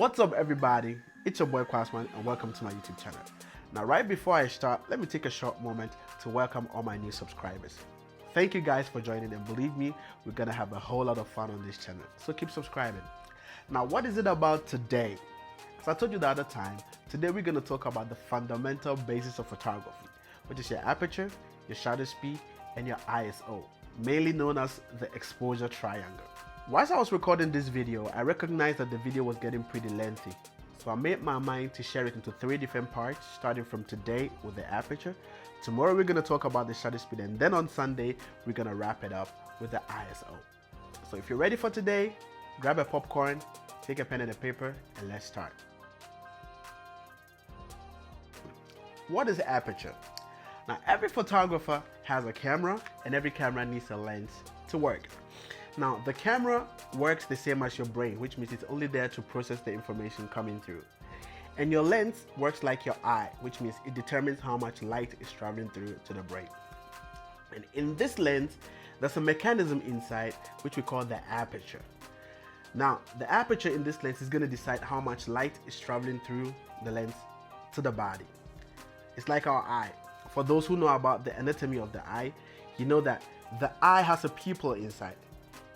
What's up, everybody? It's your boy Kwasman and welcome to my YouTube channel. Now, right before I start, let me take a short moment to welcome all my new subscribers. Thank you guys for joining, and believe me, we're gonna have a whole lot of fun on this channel, so keep subscribing. Now, what is it about today? As I told you the other time, today we're gonna talk about the fundamental basis of photography, which is your aperture, your shutter speed, and your ISO, mainly known as the exposure triangle. Whilst I was recording this video, I recognized that the video was getting pretty lengthy. So I made my mind to share it into 3 different parts, starting from today with the aperture. Tomorrow we're gonna talk about the shutter speed, and then on Sunday, we're gonna wrap it up with the ISO. So if you're ready for today, grab a popcorn, take a pen and a paper, and let's start. What is aperture? Now, every photographer has a camera, and every camera needs a lens to work. Now, the camera works the same as your brain, which means it's only there to process the information coming through. And your lens works like your eye, which means it determines how much light is traveling through to the brain. And in this lens, there's a mechanism inside which we call the aperture. Now, the aperture in this lens is going to decide how much light is traveling through the lens to the body. It's like our eye. For those who know about the anatomy of the eye, you know that the eye has a pupil inside.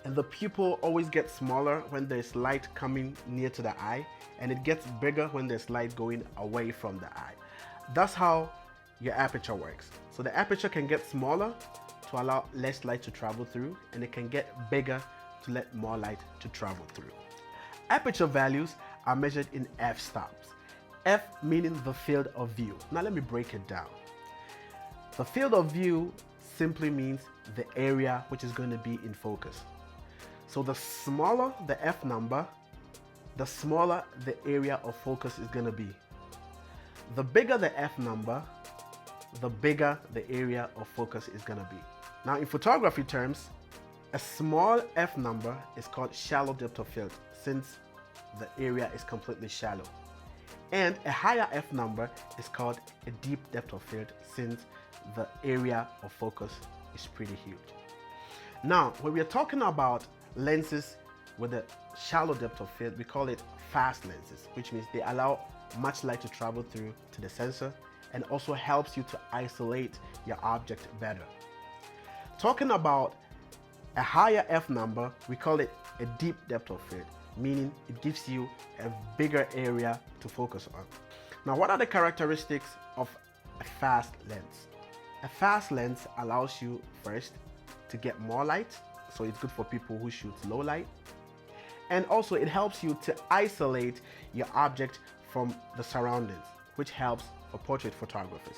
And the pupil always gets smaller when there's light coming near to the eye, and it gets bigger when there's light going away from the eye. That's how your aperture works. So the aperture can get smaller to allow less light to travel through, and it can get bigger to let more light to travel through. Aperture values are measured in f-stops. F meaning the field of view. Now let me break it down. The field of view simply means the area which is going to be in focus. So the smaller the F number, the smaller the area of focus is going to be. The bigger the F number, the bigger the area of focus is going to be. Now, in photography terms, a small F number is called shallow depth of field, since the area is completely shallow. And a higher F number is called a deep depth of field, since the area of focus is pretty huge. Now, when we are talking about lenses with a shallow depth of field, we call it fast lenses, which means they allow much light to travel through to the sensor and also helps you to isolate your object better. Talking about a higher F number, we call it a deep depth of field, meaning it gives you a bigger area to focus on. Now, what are the characteristics of a fast lens? A fast lens allows you first to get more light, so it's good for people who shoot low light. And also it helps you to isolate your object from the surroundings, which helps for portrait photographers.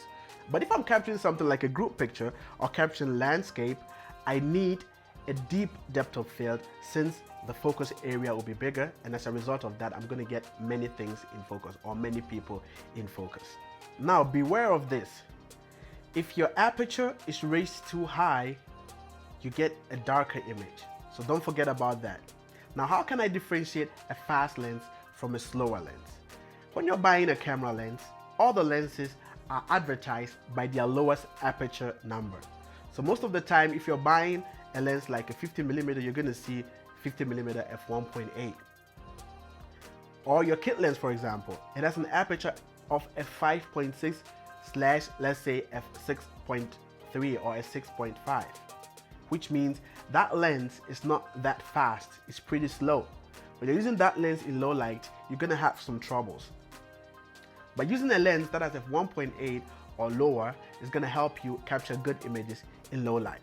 But if I'm capturing something like a group picture or capturing landscape, I need a deep depth of field, since the focus area will be bigger, and as a result of that, I'm going to get many things in focus, or many people in focus. Now, beware of this. If your aperture is raised too high, you get a darker image. So don't forget about that. Now, how can I differentiate a fast lens from a slower lens? When you're buying a camera lens, all the lenses are advertised by their lowest aperture number. So most of the time, if you're buying a lens like a 50mm, you're gonna see 50mm f1.8. Or your kit lens, for example, it has an aperture of a 5.6 / let's say f6.3 or a 6.5. Which means that lens is not that fast, it's pretty slow. When you're using that lens in low light, you're gonna have some troubles. But using a lens that has f1.8 or lower is gonna help you capture good images in low light.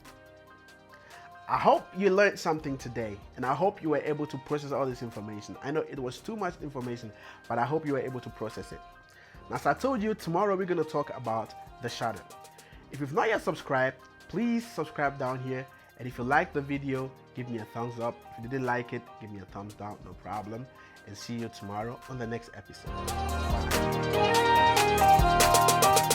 I hope you learned something today, and I hope you were able to process all this information. I know it was too much information, but I hope you were able to process it. Now, as I told you, tomorrow we're gonna talk about the shutter. If you've not yet subscribed, please subscribe down here, and if you liked the video, give me a thumbs up. If you didn't like it, give me a thumbs down, no problem. And see you tomorrow on the next episode. Bye.